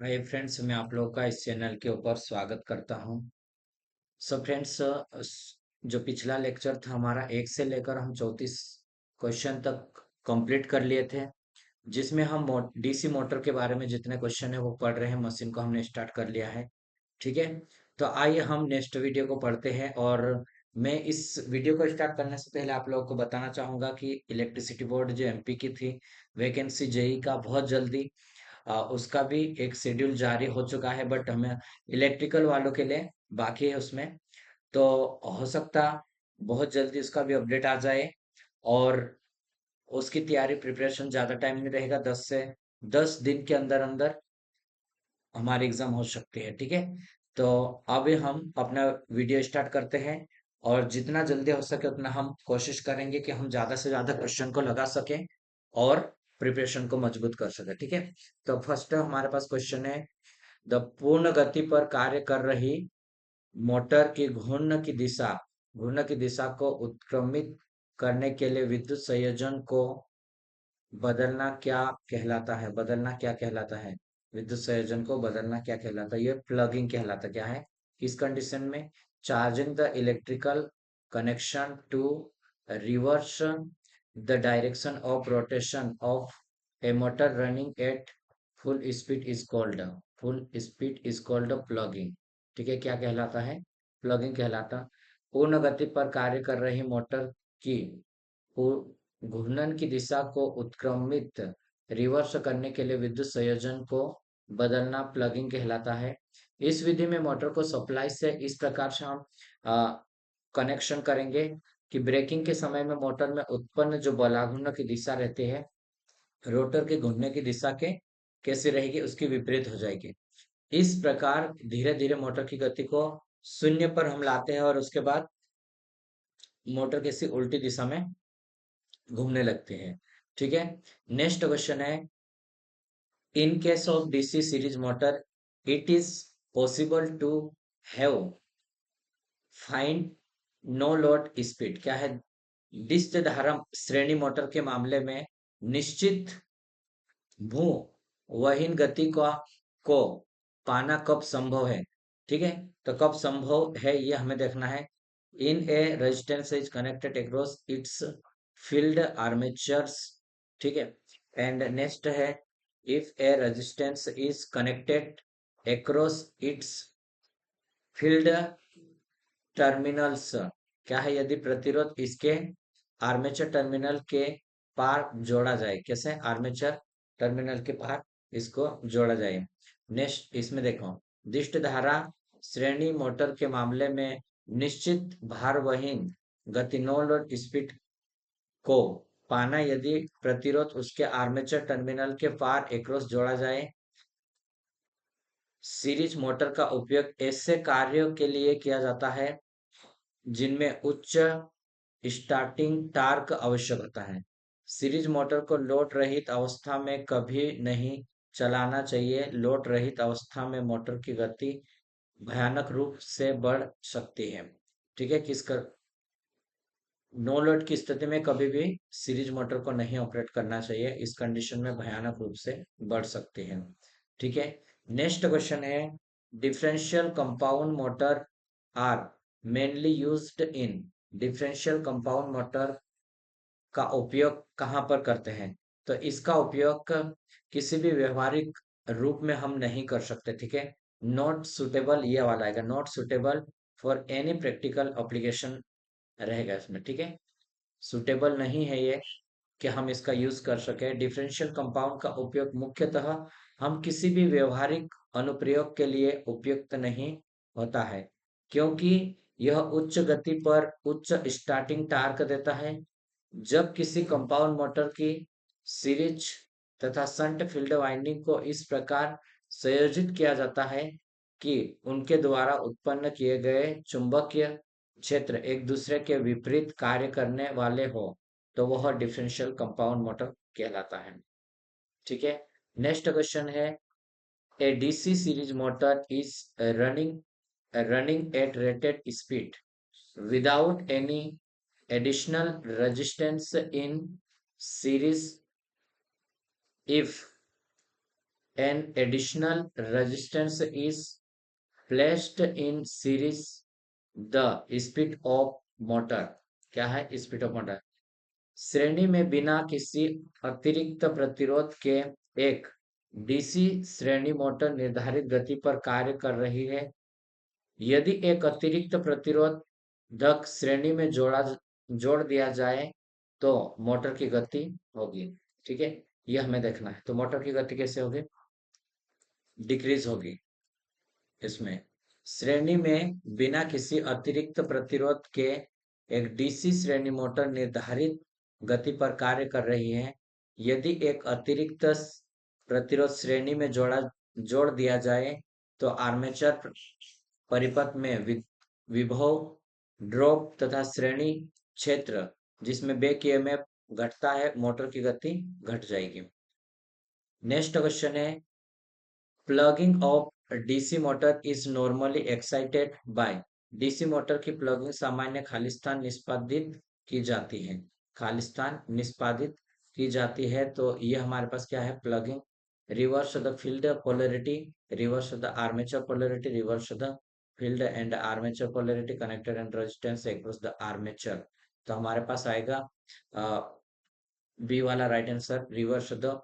Hi friends, मैं आप लोगों का इस चैनल के ऊपर स्वागत करता हूं। सो फ्रेंड्स, जो पिछला लेक्चर था हमारा 1 से लेकर हम 34 क्वेश्चन तक कंप्लीट कर लिए थे, जिसमें हम डीसी मोटर के बारे में जितने क्वेश्चन है वो पढ़ रहे हैं। मशीन को हमने स्टार्ट कर लिया है। ठीक है, तो आइए हम नेक्स्ट वीडियो को पढ़ते हैं। और मैं इस वीडियो को स्टार्ट करने से पहले आप लोगों को बताना चाहूंगा कि इलेक्ट्रिसिटी बोर्ड जो एमपी की थी, वैकेंसी जेई का बहुत जल्दी उसका भी एक शेड्यूल जारी हो चुका है, बट हमें इलेक्ट्रिकल वालों के लिए बाकी है उसमें। तो हो सकता बहुत जल्दी उसका भी अपडेट आ जाए, और उसकी तैयारी प्रिपरेशन ज़्यादा टाइम नहीं रहेगा। 10 दिन के अंदर अंदर हमारी एग्जाम हो सकती है। ठीक है, तो अभी हम अपना वीडियो स्टार्ट करते हैं, और जितना जल्दी हो सके उतना हम कोशिश करेंगे कि हम ज़्यादा से ज़्यादा क्वेश्चन को लगा सकें और प्रिपरेशन को मजबूत कर सकें। ठीक है, तो फर्स्ट हमारे पास क्वेश्चन है, द पूर्ण गति पर कार्य कर रही मोटर की घूर्णन की दिशा को उत्क्रमित करने के लिए विद्युत संयोजन को बदलना क्या कहलाता है? विद्युत संयोजन को बदलना क्या कहलाता है? ये प्लगिंग कहलाता क्या है? किस कंडीशन में? Charging the electrical connection to reverse the direction of rotation of a motor running at full speed is called plugging. ठीक है, क्या कहलाता है? प्लगिंग कहलाता। पूर्ण गति पर कार्य कर रही मोटर की घूर्णन की दिशा को उत्क्रमित रिवर्स करने के लिए विद्युत संयोजन को बदलना प्लगिंग कहलाता है। इस विधि में मोटर को सप्लाई से इस प्रकार से हम कनेक्शन करेंगे कि ब्रेकिंग के समय में मोटर में उत्पन्न जो बलाघूर्ण की दिशा रहती है, रोटर के घूमने की दिशा के कैसे रहेगी, उसकी विपरीत हो जाएगी। इस प्रकार धीरे धीरे मोटर की गति को शून्य पर हम लाते हैं, और उसके बाद मोटर किसी उल्टी दिशा में घूमने लगते हैं। ठीक है, नेक्स्ट क्वेश्चन है, in case of DC series motor it is possible to have find no load speed. क्या है? डिस्च धारा श्रेणी मोटर के मामले में निश्चित भू वहीन गति को पाना कब संभव है? ठीक है, तो कब संभव है ये हमें देखना है। In a resistance is connected across its field armatures. ठीक है, एंड नेक्स्ट है, if a resistance is connected across its field terminals. क्या है? यदि प्रतिरोध इसके आर्मेचर टर्मिनल के पार जोड़ा जाए। कैसे? आर्मेचर टर्मिनल के पार इसको जोड़ा जाए। नेक्स्ट इसमें देखो, दिष्ट धारा श्रेणी मोटर के मामले में निश्चित भारवहीन गति नो लोड स्पीड को पाना यदि प्रतिरोध उसके आर्मेचर टर्मिनल के पार एक्रॉस जोड़ा जाए। सीरीज मोटर का उपयोग ऐसे कार्यों के लिए किया जाता है जिनमें उच्च स्टार्टिंग टार्क आवश्यक होता है। सीरीज मोटर को लोड रहित अवस्था में कभी नहीं चलाना चाहिए। लोड रहित अवस्था में मोटर की गति भयानक रूप से बढ़ सकती है। ठीक है, नो लोड की स्थिति में कभी भी सीरीज मोटर को नहीं ऑपरेट करना चाहिए। इस कंडीशन में भयानक रूप से बढ़ सकती है। ठीक है, नेक्स्ट क्वेश्चन है, differential compound motor are mainly used in. Differential compound motor का उपयोग कहाँ पर करते हैं? तो इसका उपयोग किसी भी व्यवहारिक रूप में हम नहीं कर सकते। ठीक है, नॉट सुटेबल ये वाला आएगा, not suitable for any practical application रहेगा इसमें। ठीक है, सुटेबल नहीं है ये कि हम इसका यूज कर सके। डिफरेंशियल कंपाउंड का उपयोग मुख्यतः हम किसी भी व्यवहारिक अनुप्रयोग के लिए उपयुक्त नहीं होता है, क्योंकि यह उच्च गति पर उच्च स्टार्टिंग टार्क देता है। जब किसी कंपाउंड मोटर की सीरीज तथा शंट फील्ड वाइंडिंग को इस प्रकार संयोजित किया जाता है कि उनके द्वारा उत्पन्न किए गए चुंबकीय क्षेत्र एक दूसरे के विपरीत कार्य करने वाले हो, तो वह डिफरेंशियल कंपाउंड मोटर कहलाता है। ठीक है, नेक्स्ट क्वेश्चन है, a DC series motor is running at rated speed without any additional resistance in series if An additional resistance is placed in series the speed of motor. क्या है speed of motor? श्रेणी में बिना किसी अतिरिक्त प्रतिरोध के एक डीसी श्रेणी मोटर निर्धारित गति पर कार्य कर रही है। यदि एक अतिरिक्त प्रतिरोधक श्रेणी में जोड़ दिया जाए तो मोटर की गति होगी। ठीक है, यह हमें देखना है। तो मोटर की गति कैसे होगी? डिक्रीज होगी। इसमें श्रेणी में बिना किसी अतिरिक्त प्रतिरोध के एक डीसी श्रेणी मोटर निर्धारित गति पर कार्य कर रही है। यदि एक अतिरिक्त प्रतिरोध श्रेणी में जोड़ दिया जाए तो आर्मेचर परिपथ में विभव ड्रॉप तथा श्रेणी क्षेत्र जिसमें बैक ईएमएफ घटता है, मोटर की गति घट जाएगी। नेक्स्ट क्वेश्चन है, plugging of DC motor is normally excited by. DC motor की प्लगिंग सामान्य खालिस्तान निष्पादित की जाती है। खालिस्तान निष्पादित की जाती है, तो ये हमारे पास क्या है? Plugging. Reverse the field polarity, reverse the armature polarity, reverse the field and armature polarity, connected and resistance across the armature. तो हमारे पास आएगा बी वाला right answer, reverse the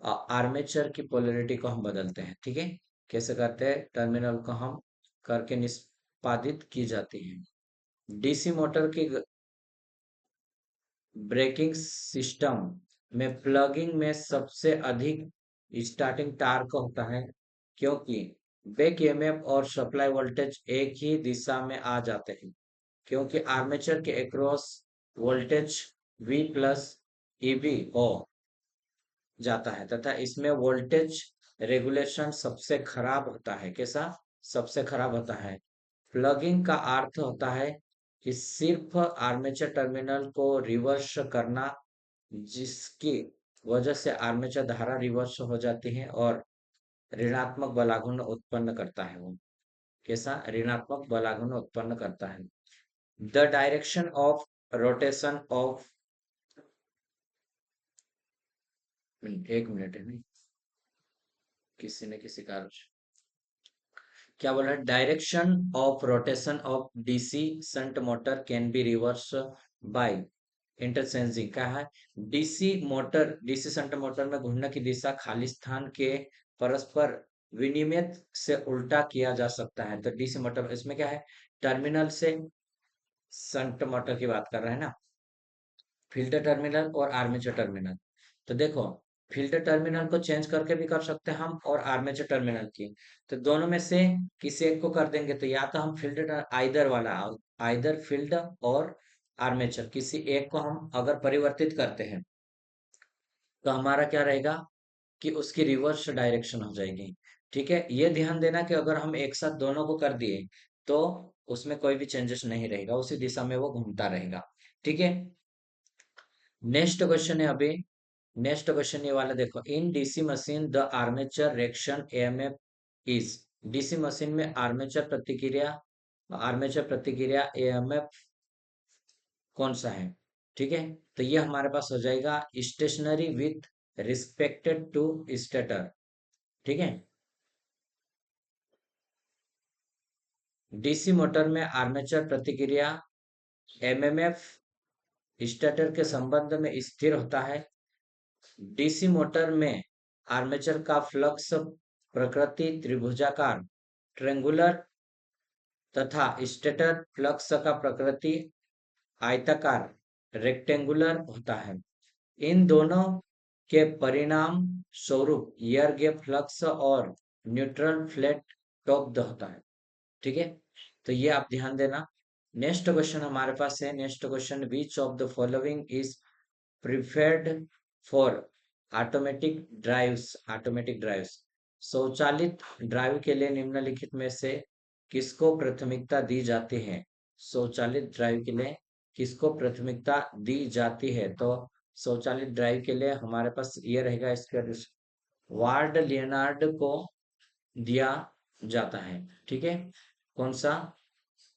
armature की पोलरिटी को हम बदलते हैं। ठीक है, कैसे करते हैं? टर्मिनल को हम करके निष्पादित की जाती है। डीसी मोटर की ब्रेकिंग सिस्टम में प्लगिंग में सबसे अधिक स्टार्टिंग टार्क होता है, क्योंकि बैक ईएमएफ और सप्लाई वोल्टेज एक ही दिशा में आ जाते हैं, क्योंकि आर्मेचर के across voltage V plus EB हो जाता है तथा इसमें वोल्टेज रेगुलेशन सबसे खराब होता है। कैसा? सबसे खराब होता है। प्लगिंग का अर्थ होता है कि सिर्फ आर्मेचर टर्मिनल को रिवर्स करना, जिसकी वजह से आर्मेचर धारा रिवर्स हो जाती है और ऋणात्मक बलाघूर्ण उत्पन्न करता है। वो कैसा? ऋणात्मक बलाघूर्ण उत्पन्न करता है। The direction of rotation of, एक मिनट है, नहीं किसी ने किसी कारण क्या बोला? Direction of rotation of DC shunt motor can be reverse by interchanging. क्या है? डीसी शंट मोटर में घूमने की दिशा खालिस्तान के परस्पर विनिमय से उल्टा किया जा सकता है। तो डीसी मोटर इसमें क्या है? टर्मिनल से शंट मोटर की बात कर रहे हैं ना, फिल्टर टर्मिनल और आर्मेचर टर्मिनल। तो देखो, फिल्टर टर्मिनल को चेंज करके भी कर सकते हैं हम, और आर्मेचर टर्मिनल की, तो दोनों में से किसी एक को कर देंगे। तो या तो हम फिल्टर आइदर वाला, आइदर फील्ड और आर्मेचर, किसी एक को हम अगर परिवर्तित करते हैं तो हमारा क्या रहेगा कि उसकी रिवर्स डायरेक्शन हो जाएगी। ठीक है, ये ध्यान देना कि अगर हम एक साथ दोनों को कर दिए तो उसमें कोई भी चेंजेस नहीं रहेगा, उसी दिशा में वो घूमता रहेगा। ठीक है, नेक्स्ट क्वेश्चन है अभी। नेक्स्ट क्वेश्चन ये वाला देखो, in DC machine the armature reaction AMF is. DC machine में आर्मेचर प्रतिक्रिया एएमएफ कौन सा है? ठीक है, तो ये हमारे पास हो जाएगा stationary with respected to stator. ठीक है, डीसी मोटर में आर्मेचर प्रतिक्रिया एमएमएफ स्टेटर के संबंध में स्थिर होता है। डीसी मोटर में आर्मेचर का फ्लक्स प्रकृति त्रिभुजाकार ट्रेंगुलर तथा स्टेटर फ्लक्स का प्रकृति आयताकार रेक्टेंगुलर होता है। इन दोनों के परिणाम स्वरूप एयर गैप फ्लक्स और न्यूट्रल फ्लैट टॉप्ड होता है। ठीक है, तो ये आप ध्यान देना। नेक्स्ट क्वेश्चन हमारे पास है, next question, which of the following is preferred for automatic drives. स्वचालित ड्राइव के लिए निम्नलिखित में से किसको प्राथमिकता दी जाती है? स्वचालित ड्राइव के लिए किसको प्राथमिकता दी जाती है? तो स्वचालित ड्राइव के लिए हमारे पास ये रहेगा, इसका वार्ड लियोनार्ड को दिया जाता है। ठीक है, कौन सा?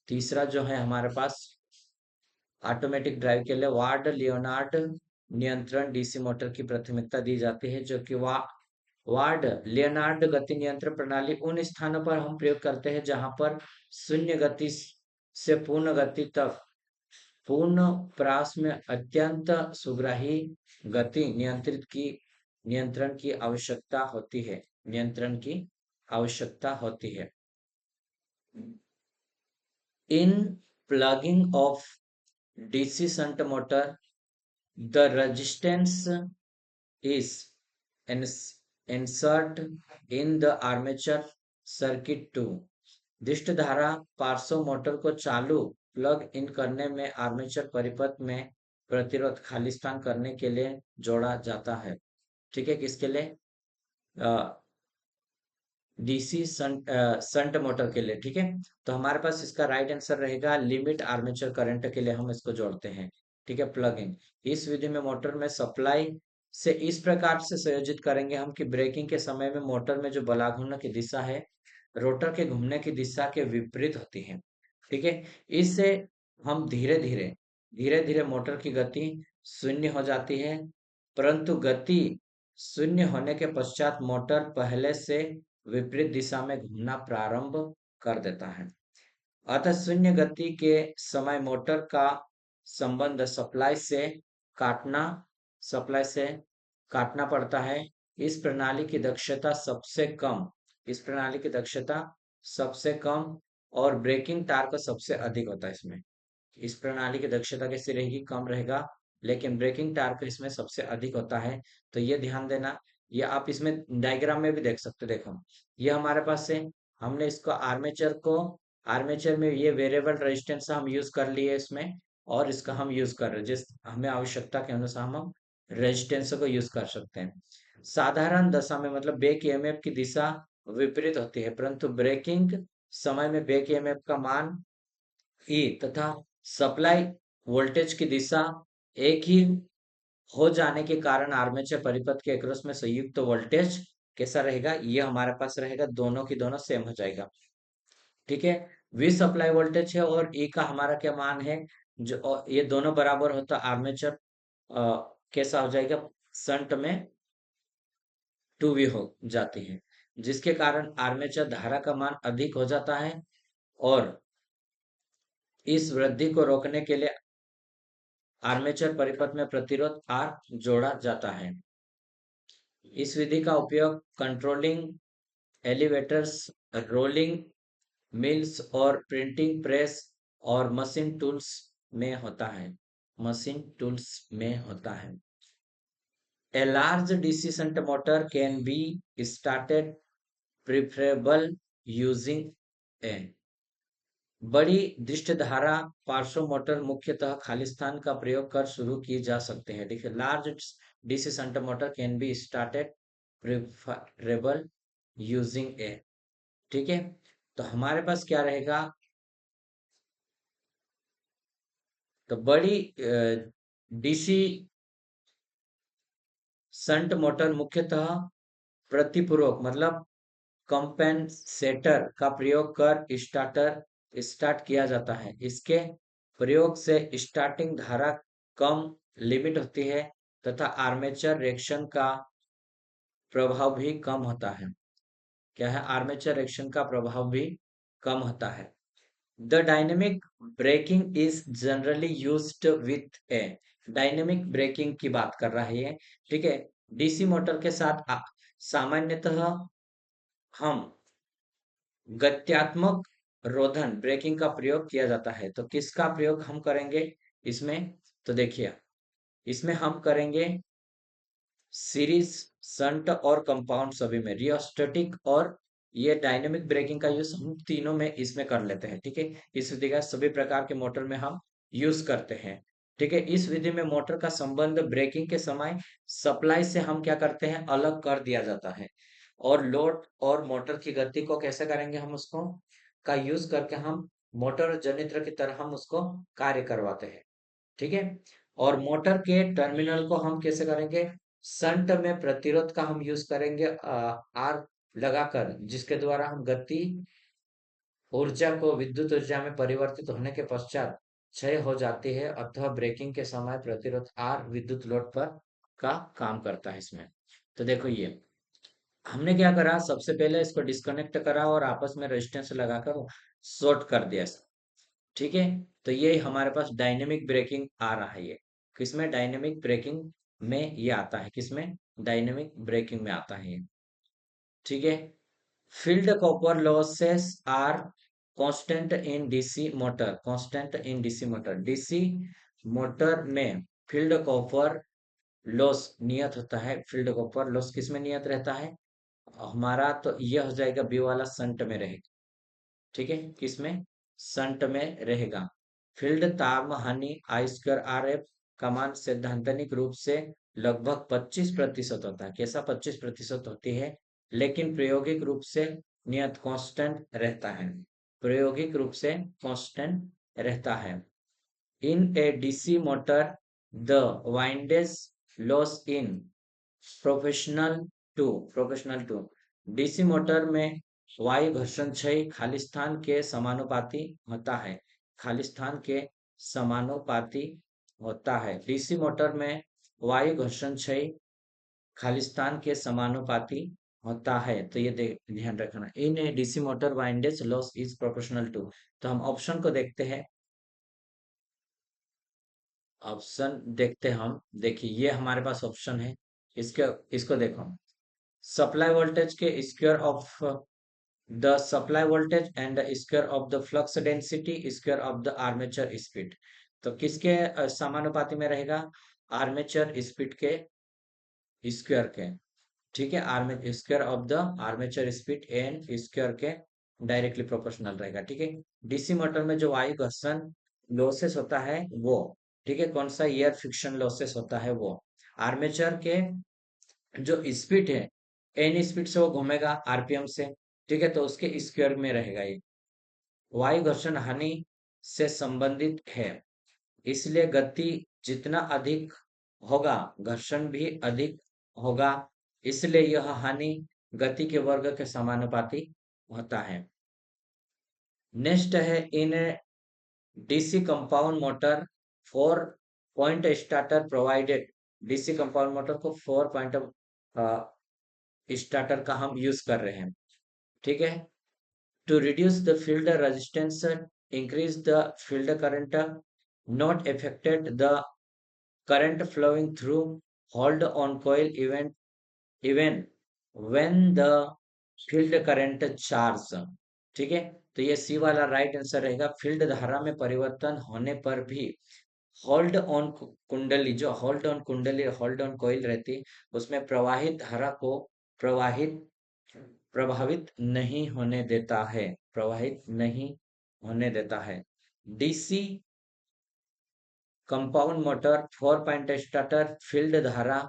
तीसरा जो है हमारे पास ऑटोमेटिक ड्राइव के लिए वार्ड लियोनार्ड नियंत्रण डीसी मोटर की प्राथमिकता दी जाती है, जो कि वार्ड लियोनार्ड गति नियंत्रण प्रणाली उन स्थानों पर हम प्रयोग करते हैं जहां पर शून्य गति से पूर्ण गति तक पूर्ण प्रास में अत्यंत सुग्राही गति नियंत्रण की आवश्यकता होती है। नियंत्रण की आवश्यकता होती है। In plugging of DC shunt motor, the resistance is insert in the armature circuit to दिष्ट धारा पार्श्व मोटर को चालू प्लग इन करने में आर्मेचर परिपथ में प्रतिरोध खालिस्तान करने के लिए जोड़ा जाता है। ठीक है, किसके लिए? डीसी संट मोटर के लिए। ठीक है, तो हमारे पास इसका राइट आंसर रहेगा लिमिट आर्मेचर करंट के लिए हम इसको जोड़ते हैं। ठीक है, प्लग इन। इस विधि में मोटर में सप्लाई से इस प्रकार से संयोजित करेंगे हम कि ब्रेकिंग के समय में मोटर में जो बलाघूर्ण की दिशा है रोटर के घूमने की दिशा के विपरीत होती है। ठीक है, इससे हम धीरे धीरे मोटर की गति शून्य हो जाती है, परंतु गति शून्य होने के पश्चात मोटर पहले से विपरीत दिशा में घूमना प्रारंभ कर देता है। अतः शून्य गति के समय मोटर का संबंध काटना सप्लाई से काटना पड़ता है। इस प्रणाली की दक्षता सबसे कम और ब्रेकिंग टार्क सबसे अधिक होता है इसमें। इस प्रणाली की दक्षता कैसी रहेगी? कम रहेगा, लेकिन ब्रेकिंग टार्क इसमें सबसे अधिक होता है। तो ये ध्यान देना। ये आप इसमें डायग्राम में भी देख सकते हो। देखो, ये हमारे पास है, हमने इसको आर्मेचर में ये वेरिएबल रेजिस्टेंस हम यूज कर लिए इसमें, और इसका हम यूज कर रहे हैं जिस हमें आवश्यकता के अनुसार हम रेजिस्टेंस को यूज कर सकते हैं। साधारण दशा में मतलब बैक ईएमएफ की दिशा विपरीत होती है, परंतु ब्रेकिंग समय में बैक ईएमएफ का मान ई तथा सप्लाई वोल्टेज की दिशा एक ही हो जाने के कारण आर्मेचर परिपथ के एक्रॉस में संयुक्त वोल्टेज कैसा रहेगा? ये हमारे पास रहेगा, दोनों की दोनों सेम हो जाएगा। ठीक है, वी सप्लाई वोल्टेज है और ई का हमारा क्या मान है? जो ये दोनों बराबर होता आर्मेचर कैसा हो जाएगा? संट में 2V हो जाती है, जिसके कारण आर्मेचर धारा का मान अधिक हो जाता है और इस वृद्धि को रोकने के लिए आर्मेचर परिपथ में प्रतिरोध आर जोड़ा जाता है। इस विधि का उपयोग कंट्रोलिंग एलिवेटर्स, रोलिंग मिल्स और प्रिंटिंग प्रेस और मशीन टूल्स में होता है। A large DC shunt motor can be started preferable using a बड़ी दृष्ट धारा पार्श्व मोटर मुख्यतः खालिस्तान का प्रयोग कर शुरू की जा सकते हैं। देखिए, large DC shunt motor can be started preferable using ए। ठीक है, तो हमारे पास क्या रहेगा? तो बड़ी डीसी शंट मोटर मुख्यतः प्रतिपूरक मतलब कंपेंसेटर का प्रयोग कर स्टार्ट किया जाता है। इसके प्रयोग से स्टार्टिंग धारा कम लिमिट होती है तथा आर्मेचर रिएक्शन का प्रभाव भी कम होता है। क्या है? आर्मेचर रिएक्शन का प्रभाव भी कम होता है। The dynamic braking is generally used with A dynamic braking की बात कर रहा है ये। ठीक है, डीसी मोटर के साथ सामान्यतः हम गत्यात्मक रोधन ब्रेकिंग का प्रयोग किया जाता है। तो किसका प्रयोग हम करेंगे इसमें? तो देखिए, इसमें हम करेंगे सीरीज, संट और कंपाउंड सभी में, रियोस्टेटिक और ये डायनेमिक ब्रेकिंग का यूज हम तीनों में इसमें कर लेते हैं। ठीक है, इस विधि का सभी प्रकार के मोटर में हम यूज करते हैं। ठीक है, इस विधि में मोटर का संबंध ब्रेकिंग के समय सप्लाई से हम क्या करते हैं? अलग कर दिया जाता है, और लोड और मोटर की गति को कैसे करेंगे? हम उसको का यूज करके हम मोटर जनित्र की तरह हम उसको कार्य करवाते हैं। ठीक है, और मोटर के टर्मिनल को हम कैसे करेंगे? संट में प्रतिरोध का हम यूज करेंगे आर लगाकर, जिसके द्वारा हम गति ऊर्जा को विद्युत ऊर्जा में परिवर्तित होने के पश्चात क्षय हो जाती है। अतः ब्रेकिंग के समय प्रतिरोध आर विद्युत लोड पर का काम करता है इसमें। तो देखो, ये हमने क्या करा, सबसे पहले इसको डिस्कनेक्ट करा और आपस में रेजिस्टेंस लगाकर शॉर्ट कर दिया। ठीक है, तो ये हमारे पास डायनेमिक ब्रेकिंग आ रहा है। ये किसमें, डायनेमिक ब्रेकिंग में ये आता है, किसमें, डायनेमिक ब्रेकिंग में आता है ये। ठीक है, field copper losses are constant in DC motor, constant in DC motor, DC motor में फील्ड कॉपर लॉस नियत होता है। फील्ड कॉपर लॉस किसमें नियत रहता है हमारा, तो ये हो जाएगा बी वाला, संट में रहेगा। ठीक है, किसमें, संट में रहेगा। फील्ड ताप हानि आई स्क्वायर आर एफ का मान सैद्धांतिक रूप से लगभग 25% होता है। कैसा, 25% होती है, लेकिन प्रायोगिक रूप से नियत कांस्टेंट रहता है। प्रायोगिक रूप से कांस्टेंट रहता है। In a DC motor the windage loss in professional professional to DC motor में वायु घर्षण क्षय खालिस्तान के समानुपाती होता है। खालिस्तान के समानुपाती होता है। डीसी मोटर में वायु घर्षण क्षय खालिस्तान के समानुपाती होता है। तो ये ध्यान रखना, in a DC motor windage loss is proportional to. तो हम ऑप्शन को देखते हैं, ऑप्शन देखते हैं हम। देखिए ये हमारे पास ऑप्शन है, इसके इसको देखो, सप्लाई वोल्टेज के square of the supply voltage and the square of the flux density square of the armature speed. तो किसके समानुपाती में रहेगा, आर्मेचर स्पीड के स्क्वायर के। ठीक है, आर्मे square of the armature speed and square के डायरेक्टली प्रोपोर्शनल रहेगा। ठीक है, डीसी मोटर में जो वायु घर्षण लॉसेस होता है वो, ठीक है, कौन सा, एयर फ्रिक्शन लॉसेस होता है वो। आर्मेचर के जो स्पीड है, एन स्पीड से वो घूमेगा आरपीएम से। ठीक है, तो उसके स्क्वायर में रहेगा ये। वायु घर्षण हानि से संबंधित है, इसलिए गति जितना अधिक होगा घर्षण भी अधिक होगा, इसलिए यह हानि गति के वर्ग के समानुपाती होता है। नेक्स्ट है, in DC compound motor 4 point starter provided. DC compound motor को 4 पॉइंट स्टार्टर का हम यूज कर रहे हैं। ठीक है, to reduce the field resistance, increase the field current, not affected the current flowing through hold on coil even when the field current charge। ठीक है, तो ये सी वाला राइट आंसर रहेगा। फील्ड धारा में परिवर्तन होने पर भी होल्ड ऑन कुंडली, जो होल्ड ऑन कुंडली, होल्ड ऑन कॉइल रहती, उसमें प्रवाहित धारा को प्रवाहित प्रभावित नहीं होने देता है, प्रवाहित नहीं होने देता है। DC compound motor 4 point starter field धारा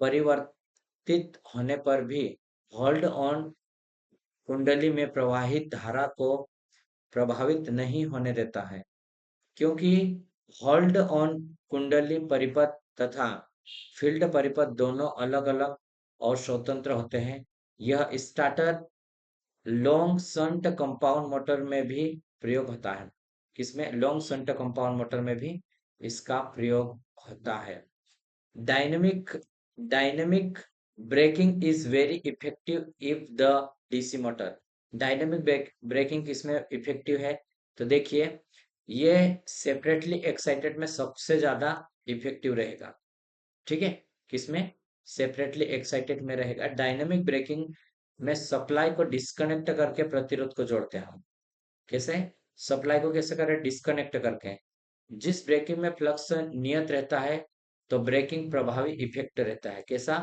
परिवर्तित होने पर भी होल्ड ऑन कुंडली में प्रवाहित धारा को प्रभावित नहीं होने देता है, क्योंकि होल्ड ऑन कुंडली परिपथ तथा फील्ड परिपथ दोनों अलग अलग और स्वतंत्र होते हैं। यह starter long shunt compound motor में भी प्रयोग होता है। किसमें, लॉन्ग शंट कंपाउंड मोटर में भी इसका प्रयोग होता है। Dynamic dynamic braking is very effective if the DC motor. Dynamic braking किसमें इफेक्टिव है, तो देखिए ये सेपरेटली एक्साइटेड में सबसे ज्यादा इफेक्टिव रहेगा। ठीक है, किसमें, सेपरेटली एक्साइटेड में रहेगा। डायनेमिक ब्रेकिंग में सप्लाई को डिस्कनेक्ट करके प्रतिरोध को जोड़ते हैं हम। कैसे, सप्लाई को कैसे करें, डिस्कनेक्ट करके। जिस ब्रेकिंग में फ्लक्स नियत रहता है तो ब्रेकिंग प्रभावी इफेक्ट रहता है। कैसा,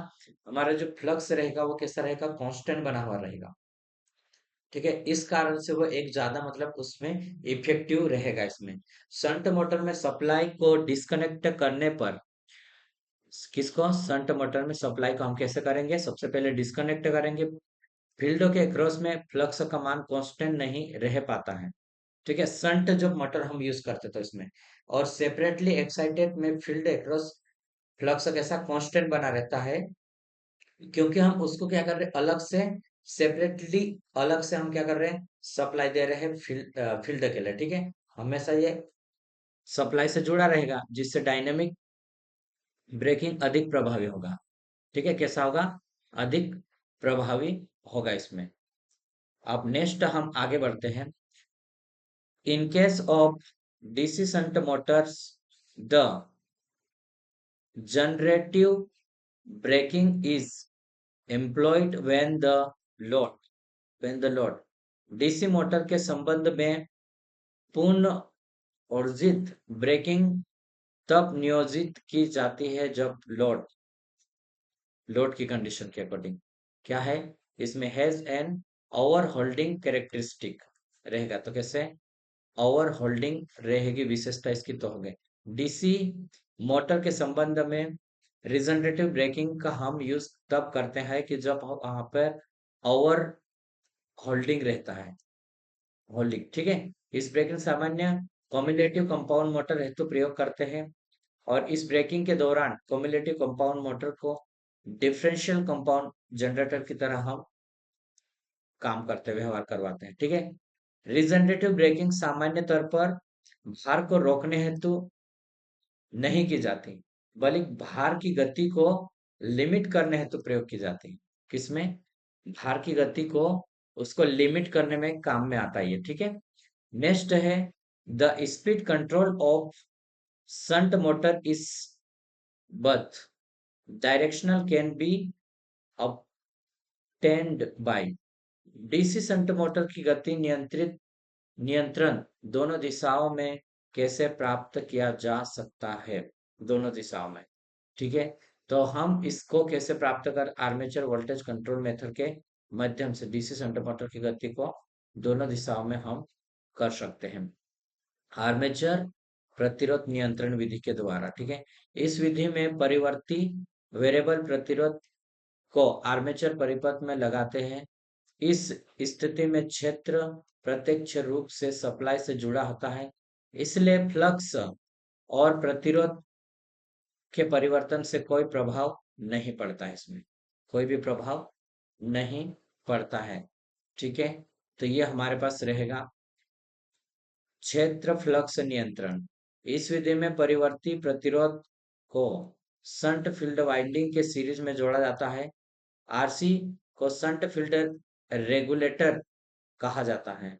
हमारा जो फ्लक्स रहेगा वो कैसा रहेगा, कांस्टेंट बना हुआ रहेगा। ठीक है, इस कारण से वो एक ज्यादा मतलब उसमें इफेक्टिव रहेगा। इसमें शंट मोटर में सप्लाई को डिस्कनेक्ट करने पर, किसको, शंट मोटर में सप्लाई को हम कैसे करेंगे, सबसे पहले डिस्कनेक्ट करेंगे। फील्डों के क्रॉस में फ्लक्स का मान कांस्टेंट नहीं रह पाता है। ठीक है, शंट जो मोटर हम यूज करते थे इसमें, और सेपरेटली एक्साइटेड में फील्ड एक्रॉस फ्लक्स कैसा कांस्टेंट बना रहता है, क्योंकि हम उसको क्या कर रहे हैं, अलग से सेपरेटली, अलग से हम क्या कर रहे हैं, सप्लाई दे रहे हैं फील्ड के लिए। ठीक है, हमेशा ये सप्लाई से जुड़ा रहेगा, जिससे डायनेमिक ब्रेकिंग अधिक प्रभावी होगा। ठीक है, कैसा होगा, अधिक प्रभावी होगा इसमें। अब नेक्स्ट हम आगे बढ़ते हैं। In case of DC shunt motors the generative braking is employed load when the load DC motor के संबंध में पूर्ण अर्जित ब्रेकिंग तब नियोजित की जाती है जब लोड की कंडीशन के अकॉर्डिंग क्या है, इसमें has an over holding characteristic रहेगा। तो कैसे ओवर होल्डिंग रहेगी, विशेषता इसकी तो हो गई। डीसी मोटर के संबंध में रिजनरेटिव ब्रेकिंग का हम यूज तब करते हैं कि जब वहां पर ओवर होल्डिंग रहता है, होल्डिंग, ठीक है। इस ब्रेकिंग सामान्य कम्युलेटिव कंपाउंड मोटर हेतु प्रयोग करते हैं, और इस ब्रेकिंग के दौरान कम्युलेटिव कंपाउंड मोटर को डिफरेंशियल कंपाउंड जनरेटर की तरह हम काम करते व्यवहार करवाते हैं, ठीक है। रिजनरेटिव ब्रेकिंग सामान्य तौर पर भार को रोकने हेतु नहीं की जाती, बल्कि भार की गति को लिमिट करने हेतु प्रयोग की जाती है। किसमें? भार की गति को उसको लिमिट करने में काम में आता है ये, ठीक है। नेक्स्ट है the speed control of shunt motor is both directional can be obtained by DC shunt motor की गति नियंत्रण दोनों दिशाओं में कैसे प्राप्त किया जा सकता है? दोनों दिशाओं में, ठीक है। तो हम इसको कैसे प्राप्त कर आर्मेचर वोल्टेज कंट्रोल मेथड के माध्यम से डीसी शंट मोटर की गति को दोनों दिशाओं में हम कर सकते हैं आर्मेचर प्रतिरोध नियंत्रण विधि के द्वारा, ठीक है। इस विधि में परिवर्ती वेरिएबल प्रतिरोध को आर्मेचर परिपथ में लगाते हैं। इस स्थिति में क्षेत्र प्रत्यक्ष रूप से सप्लाई से जुड़ा होता है, इसलिए फ्लक्स और प्रतिरोध के परिवर्तन से कोई प्रभाव नहीं पड़ता है, इसमें कोई भी प्रभाव नहीं पड़ता है, ठीक है। तो ये हमारे पास रहेगा क्षेत्र फ्लक्स नियंत्रण। इस विधि में परिवर्ती प्रतिरोध को शंट फील्ड वाइंडिंग के सीरीज में जोड़ा जाता है। आरसी को शंट फील्ड रेगुलेटर कहा जाता है।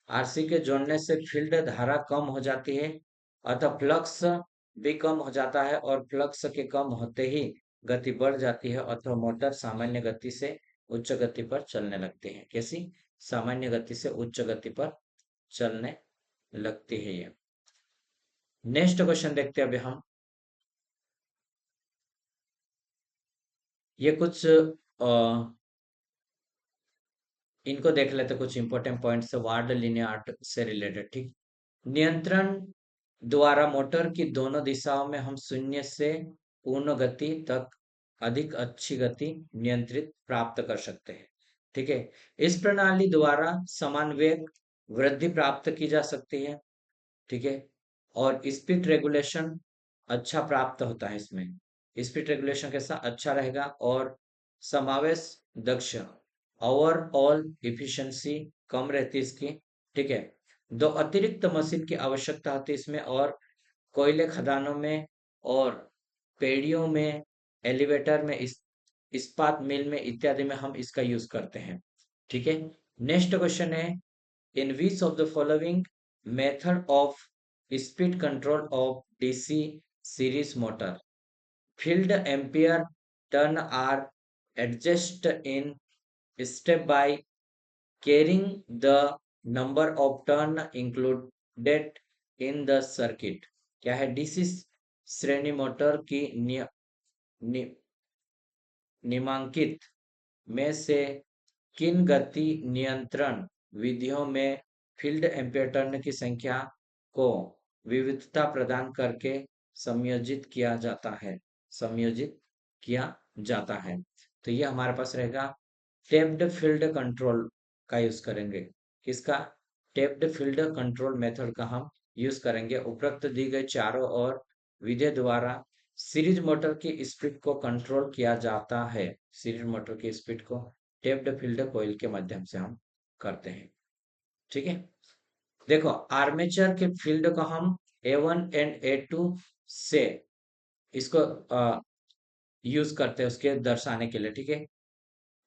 आरसी के जोड़ने से फील्ड धारा कम हो जाती है, अतः फ्लक्स भी कम हो जाता है, और फ्लक्स के कम होते ही गति बढ़ जाती है, अथवा मोटर सामान्य गति से उच्च गति पर चलने लगती है। कैसी? सामान्य गति से उच्च गति पर चलने लगती है ये। नेक्स्ट क्वेश्चन देखते हैं अभी हम। ये कुछ इनको देख लेते, कुछ इंपॉर्टेंट पॉइंट्स वार्ड लिनियर से रिलेटेड, ठीक। नियंत्रण द्वारा मोटर की दोनों दिशाओं में हम शून्य से पूर्ण गति तक अधिक अच्छी गति नियंत्रित प्राप्त कर सकते हैं, ठीक है। इस प्रणाली द्वारा समान वेग वृद्धि प्राप्त की जा सकती है, ठीक है। और स्पीड रेगुलेशन अच्छा प्राप्त होता है इसमें। स्पीड रेगुलेशन कैसा अच्छा रहेगा, और समावेश दक्ष ओवरऑल इफिशिएंसी कम रहती है इसकी, ठीक है। दो अतिरिक्त मशीन की आवश्यकता होती है इसमें, और कोयले खदानों में और पेड़ियों में, एलिवेटर में, इस्पात मिल में इत्यादि में हम इसका यूज करते हैं, ठीक है। नेक्स्ट क्वेश्चन है in which of the following method of speed control of DC series motor field ampere turn are adjust in step by carrying the number of turn included in the circuit। क्या है? DC श्रेणी motor की नि, निम्नांकित में से किन गति नियंत्रण विधियों में फील्ड एम्पीयर टर्न की संख्या को विविधता प्रदान करके संयोजित किया जाता है? संयोजित किया जाता है। तो ये हमारे पास रहेगा टेप्ड फील्ड कंट्रोल का यूज करेंगे। किसका? टेप्ड फील्ड कंट्रोल मेथड का हम यूज करेंगे। उपरोक्त दी गई चारों और विधि द्वारा सीरीज मोटर की स्पीड को कंट्रोल किया जाता है। सीरीज मोटर की स्पीड को टेप्ड फील्ड कॉइल के माध्यम से हम करते हैं, ठीक है। देखो आर्मेचर के फील्ड को हम A1 एंड A2 से इसको यूज करते हैं उसके दर्शाने के लिए, ठीक है।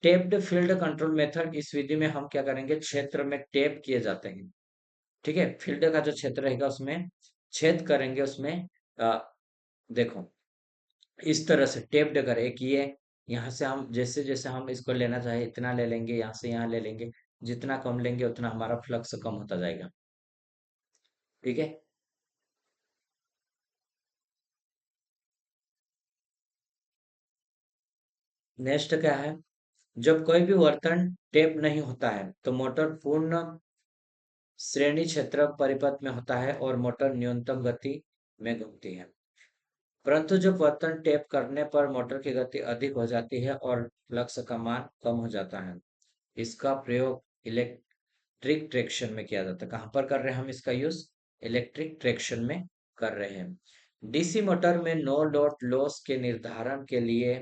टेप्ड फील्ड कंट्रोल मेथड, इस विधि में हम क्या करेंगे, क्षेत्र में टेप किए जाते हैं। ठीक है, फील्ड का जो क्षेत्र रहेगा उसमें छेद करेंगे उसमें। अ, देखो इस तरह से टेप्ड करें, एक ये यहाँ से हम जैसे जैसे हम इसको लेना चाहे इतना ले लेंगे, यहाँ से यहाँ ले लेंगे, जितना कम लेंगे उतना हमारा फ्लक्स कम होता जाएगा। ठीक है। नेक्स्ट क्या है, जब कोई भी वर्तन टेप नहीं होता है तो मोटर पूर्ण श्रेणी क्षेत्र परिपथ में होता है और मोटर न्यूनतम गति में घूमती है। परंतु जब वर्तन टेप करने पर मोटर की गति अधिक हो जाती है और फ्लक्स का मान कम हो जाता है। इसका प्रयोग इलेक्ट्रिक ट्रैक्शन में किया जाता है। कहाँ पर कर रहे हैं हम इसका यूज, इलेक्ट्रिक ट्रैक्शन में कर रहे हैं। डीसी मोटर में नो लोड लॉस के निर्धारण के लिए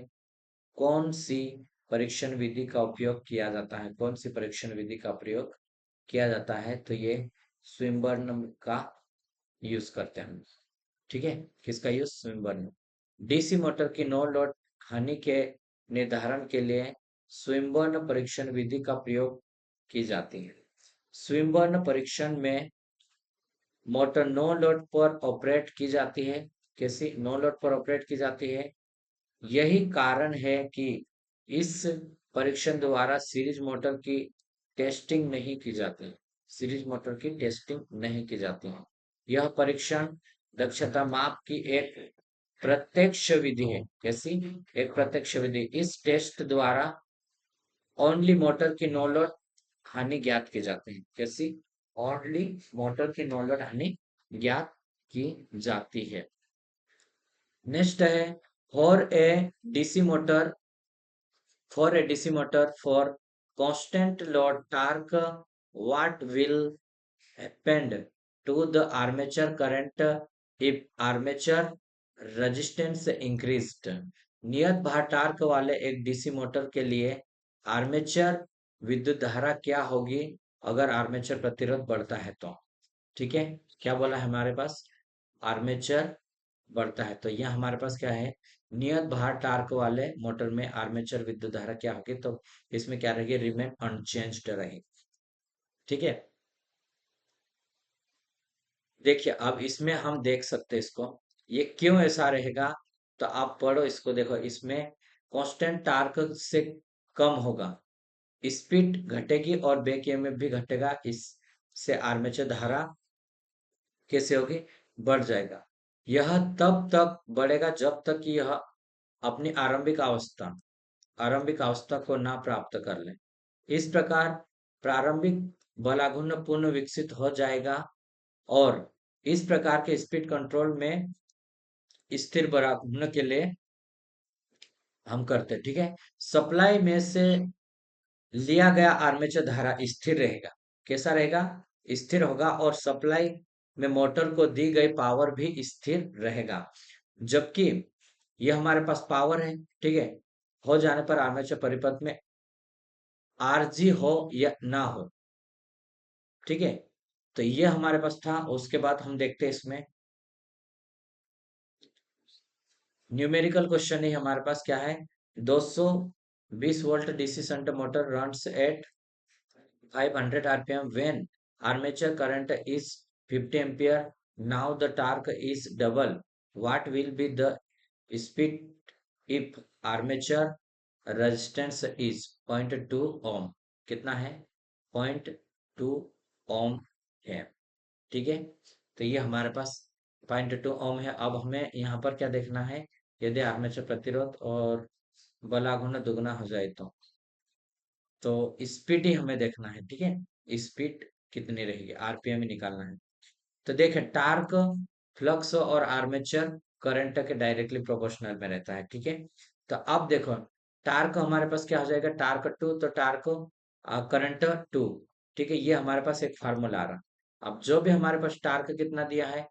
कौन सी परीक्षण विधि का उपयोग किया जाता है, कौन सी परीक्षण विधि का प्रयोग किया जाता है, तो ये स्विम्बर्न का यूज करते हैं। ठीक है, किसका यूज, स्विम्बर्न। डीसी मोटर की नो लोड हानि के निर्धारण के लिए स्विम्बर्न परीक्षण विधि का प्रयोग की जाती है। स्विम्बर्न परीक्षण में मोटर नो लोड पर ऑपरेट की जाती है। कैसी, नो लोड पर ऑपरेट की जाती है। यही कारण है कि इस परीक्षण द्वारा सीरीज मोटर की टेस्टिंग नहीं की जाती, सीरीज मोटर की टेस्टिंग नहीं की जाती है। यह परीक्षण दक्षता माप की एक प्रत्यक्ष विधि है। कैसी, एक प्रत्यक्ष विधि। इस टेस्ट द्वारा ओनली मोटर की नो लोड हानि ज्ञात की जाती है। कैसी, ओनली मोटर की नो लोड हानि ज्ञात की जाती है। नेक्स्ट है, for a DC motor, for a DC motor for constant load torque, what will happen to the armature current if armature resistance increased? नियत भार टार्क वाले एक डीसी मोटर के लिए आर्मेचर विद्युत धारा क्या होगी अगर आर्मेचर प्रतिरोध बढ़ता है तो। ठीक है, क्या बोला है हमारे पास, आर्मेचर बढ़ता है तो यह हमारे पास क्या है, नियत भार टार्क वाले मोटर में आर्मेचर विद्युत धारा क्या होगी, तो इसमें क्या रहेगी, रिमेन अनचेंज्ड रहेगी। ठीक है, देखिए अब इसमें हम देख सकते हैं इसको, ये क्यों ऐसा रहेगा, तो आप पढ़ो इसको, देखो इसमें कांस्टेंट टार्क से कम होगा, स्पीड घटेगी और बैक ईएमएफ भी घटेगा, इससे आर्मेचर धारा कैसे होगी, बढ़ जाएगा। यह तब तक बढ़ेगा जब तक कि यह अपनी आरंभिक अवस्था को ना प्राप्त कर ले। इस प्रकार प्रारंभिक बलाघूर्ण पुनः विकसित हो जाएगा और इस प्रकार के स्पीड कंट्रोल में स्थिर बलाघूर्ण के लिए हम करते हैं। ठीक है, सप्लाई में से लिया गया आर्मेचर धारा स्थिर रहेगा। कैसा रहेगा, स्थिर होगा, और सप्लाई में मोटर को दी गई पावर भी स्थिर रहेगा। जबकि यह हमारे पास पावर है, ठीक है, हो जाने पर आर्मेचर परिपथ में आरजी हो या ना हो। ठीक है, तो ये हमारे पास था। उसके बाद हम देखते हैं इसमें न्यूमेरिकल क्वेश्चन ही हमारे पास क्या है, 220 volt DC shunt motor runs at 500 rpm when armature current is 50 ampere. Now the torque is double. What will be the speed if armature resistance is 0.2 ohm? कितना है, 0.2 ओम है। ठीक है, तो ये हमारे पास 0.2 ओम है। अब हमें यहाँ पर क्या देखना है, यदि आर्मेचर प्रतिरोध और बलाघूर्ण दुगना हो जाए तो स्पीड ही हमें देखना है। ठीक है, स्पीड कितनी रहेगी, आरपीएम ही निकालना है। तो देखें, टार्क फ्लक्स और आर्मेचर करंट के डायरेक्टली प्रोपोर्शनल में रहता है। ठीक है, तो अब देखो टार्क हमारे पास क्या हो जाएगा, टार्क टू, तो टार्क करंट टू। ठीक है, ये हमारे पास एक फार्मूला आ रहा। अब जो भी हमारे पास टार्क कितना दिया है,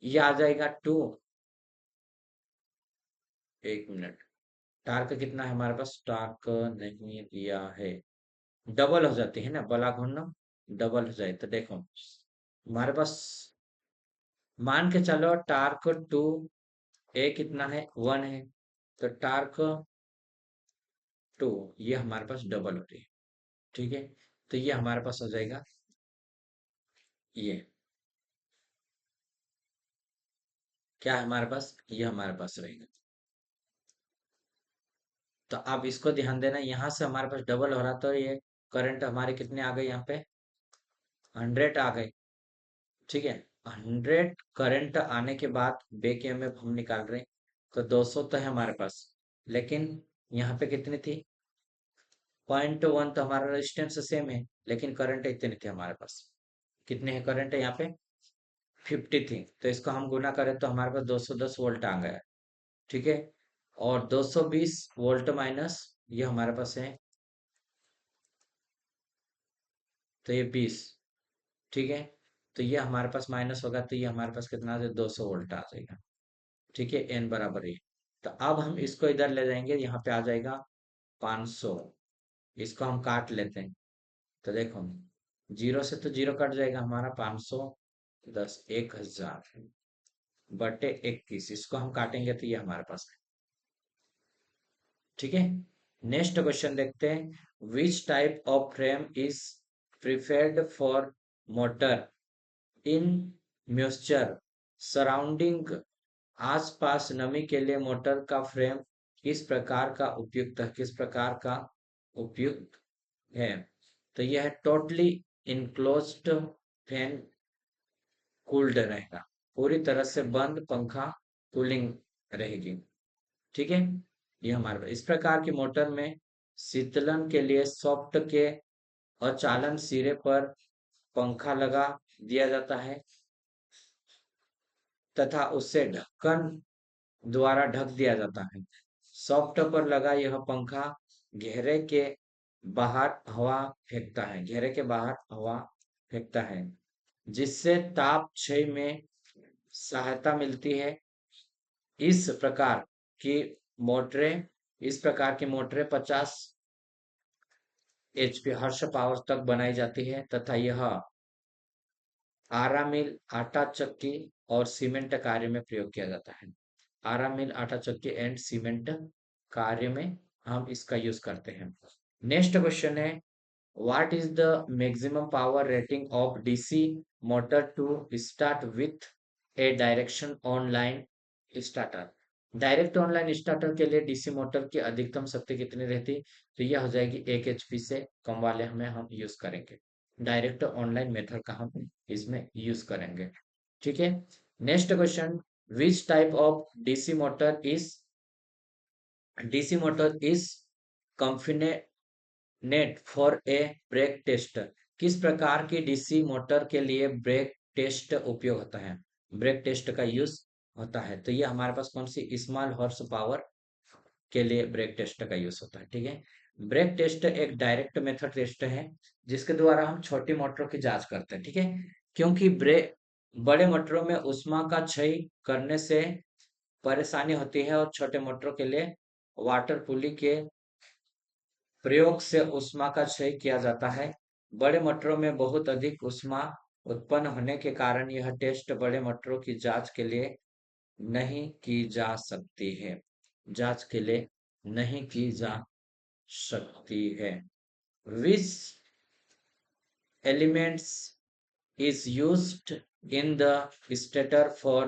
ये आ जाएगा टू। एक मिनट, टार्क कितना है हमारे पास, टार्क नहीं दिया है, डबल हो जाती है ना, बला घूर्णन डबल हो जाए, तो देखो हमारे पास मान के चलो टार्क टू, ए कितना है, वन है, तो टार्क टू, ये हमारे पास डबल हो रही है। ठीक है, तो ये हमारे पास हो जाएगा ये, क्या है हमारे पास, ये हमारे पास रहेगा। तो आप इसको ध्यान देना, यहाँ से हमारे पास डबल हो रहा, तो ये करंट हमारे कितने आ गए यहाँ पे, 100 आ गए। ठीक है, 100 करंट आने के बाद बैक ईएमएफ हम निकाल रहे हैं, तो 200 तो है हमारे पास, लेकिन यहाँ पे कितनी थी, 0.1, तो हमारा रेजिस्टेंस सेम है, लेकिन करंट इतनी थी हमारे पास। कितने हैं करंट है यहाँ पे, 50 थी, तो इसको हम गुना करें तो हमारे पास 210 वोल्ट आ गया। ठीक है, और 220 वोल्ट माइनस ये हमारे पास है, तो ये 20। ठीक है, तो ये हमारे पास माइनस होगा, तो ये हमारे पास कितना आ जाएगा, 200 वोल्ट आ जाएगा। ठीक है, एन बराबर है। तो अब हम इसको इधर ले जाएंगे, यहाँ पे आ जाएगा 500, इसको हम काट लेते हैं, तो देखो जीरो से तो जीरो कट जाएगा हमारा, 500 10 1000 बटे 21, इसको हम काटेंगे तो ये हमारे पास है। ठीक है, नेक्स्ट क्वेश्चन देखते हैं, विच type of frame is preferred for motor in moisture surrounding, आसपास नमी के लिए मोटर का फ्रेम किस प्रकार का उपयुक्त है, किस प्रकार का उपयुक्त है। तो यह है टोटली इनक्लोज्ड फैन, कूल्ड रहेगा, पूरी तरह से बंद पंखा, कूलिंग रहेगी। ठीक है, ये हमारे पास इस प्रकार की मोटर में शीतलन के लिए सॉफ्ट के अचालन सिरे पर पंखा लगा दिया जाता है तथा उसे ढक्कन द्वारा ढक दिया जाता है। सॉफ्ट पर लगा यह पंखा घेरे के बाहर हवा फेंकता है, घेरे के बाहर हवा फेंकता है, जिससे ताप क्षय में सहायता मिलती है। इस प्रकार की मोटरें इस प्रकार की मोटरें 50 एचपी हॉर्स पावर तक बनाई जाती है तथा यह आरा मिल, आटा चक्की और सीमेंट कार्य में प्रयोग किया जाता है। आरा मिल, आटा चक्की एंड सीमेंट कार्य में हम इसका यूज करते हैं। नेक्स्ट क्वेश्चन है, what is the maximum power rating of DC motor to start with a direction online starter. Direct online starter के लिए डीसी मोटर की अधिकतम शक्ति कितनी रहती, तो यह हो जाएगी 1 एचपी से कम वाले हमें हम यूज करेंगे, डायरेक्ट ऑनलाइन मेथड का हम इसमें यूज करेंगे। ठीक है, next question, which type of DC motor is net for a brake test, किस प्रकार की डीसी मोटर के लिए ब्रेक टेस्ट उपयोग होता है, ब्रेक टेस्ट का यूज होता है। तो ये हमारे पास कौन सी, स्मॉल हॉर्स पावर के लिए ब्रेक टेस्ट का यूज होता है। ठीक है, ब्रेक टेस्ट एक डायरेक्ट मेथड टेस्ट है जिसके द्वारा हम छोटी मोटरों की जांच करते हैं। ठीक है, क्योंकि ब्रेक बड़े मोटरों में उष्मा का क्षय करने से परेशानी होती है और छोटे मोटरों के लिए वाटर पुली के प्रयोग से ऊष्मा का क्षय किया जाता है। बड़े मटरों में बहुत अधिक ऊष्मा उत्पन्न होने के कारण यह टेस्ट बड़े मटरों की जांच के लिए नहीं की जा सकती है, जांच के लिए नहीं की जा सकती है। Which elements is used in the stator for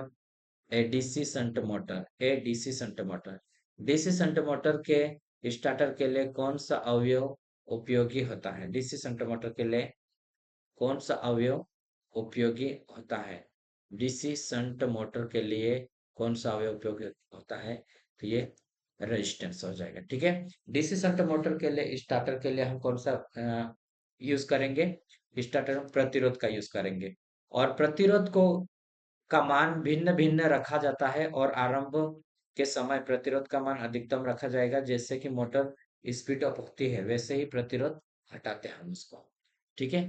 a DC shunt motor, A DC shunt motor, DC shunt motor के स्टार्टर के लिए कौन सा अवयव उपयोगी होता है, डीसी शंट मोटर के लिए कौन सा अवयव उपयोगी होता है, डीसी शंट मोटर के लिए कौन सा अवयव उपयोगी होता है, तो ये रेजिस्टेंस हो जाएगा। ठीक है, डीसी शंट मोटर के लिए स्टार्टर के लिए हम कौन सा यूज करेंगे, स्टार्टर में प्रतिरोध का यूज करेंगे, और प्रतिरोध को का मान भिन्न भिन्न रखा जाता है, और आरंभ के समय प्रतिरोध का मान अधिकतम रखा जाएगा, जैसे कि मोटर स्पीड अप होती है वैसे ही प्रतिरोध हटाते हैं हम उसको। ठीक है,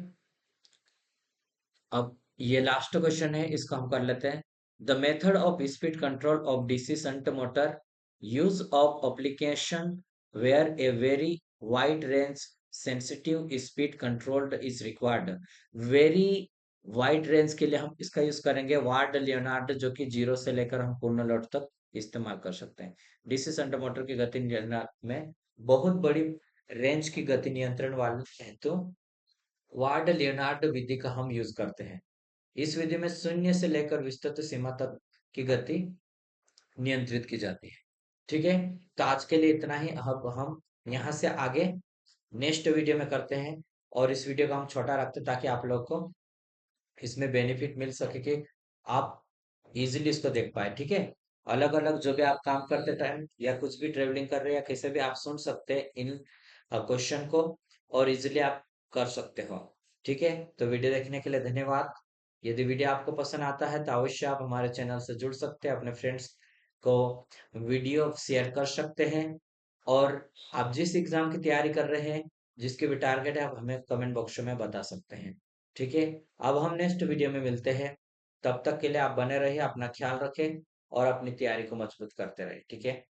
अब ये लास्ट क्वेश्चन है, इसको हम कर लेते हैं। The method of speed control of DC shunt motor, use of application where a very wide range sensitive speed controlled is required. Very wide range के लिए हम इसका यूज करेंगे वार्ड लियोनार्ड, जो कि 0 से लेकर हम पूर्ण लोड तक इस्तेमाल कर सकते हैं। डीसी शंट मोटर की गति नियंत्रण में बहुत बड़ी रेंज की गति नियंत्रण वाले हेतु वार्ड लियोनार्ड विधि का हम यूज करते हैं। इस विधि में शून्य से लेकर विस्तृत सीमा तक की गति नियंत्रित की जाती है। ठीक है, तो आज के लिए इतना ही। अब हम यहाँ से आगे नेक्स्ट वीडियो में करते हैं, और इस वीडियो को हम छोटा रखते हैं ताकि आप लोग को इसमें बेनिफिट मिल सके कि आप इजीली इसको देख पाए। ठीक है, अलग अलग जो भी आप काम करते टाइम या कुछ भी ट्रेवलिंग कर रहे हैं या कैसे भी आप सुन सकते हैं इन क्वेश्चन को, और इजीली आप कर सकते हो। ठीक है, तो वीडियो देखने के लिए धन्यवाद। यदि वीडियो आपको पसंद आता है तो अवश्य आप हमारे चैनल से जुड़ सकते हैं, अपने फ्रेंड्स को वीडियो शेयर कर सकते हैं, और आप जिस एग्जाम की तैयारी कर रहे हैं, जिसके भी टारगेट है, आप हमें कमेंट बॉक्स में बता सकते हैं। ठीक है, अब हम नेक्स्ट वीडियो में मिलते हैं। तब तक के लिए आप बने रहिए, अपना ख्याल रखें और अपनी तैयारी को मजबूत करते रहिए। ठीक है।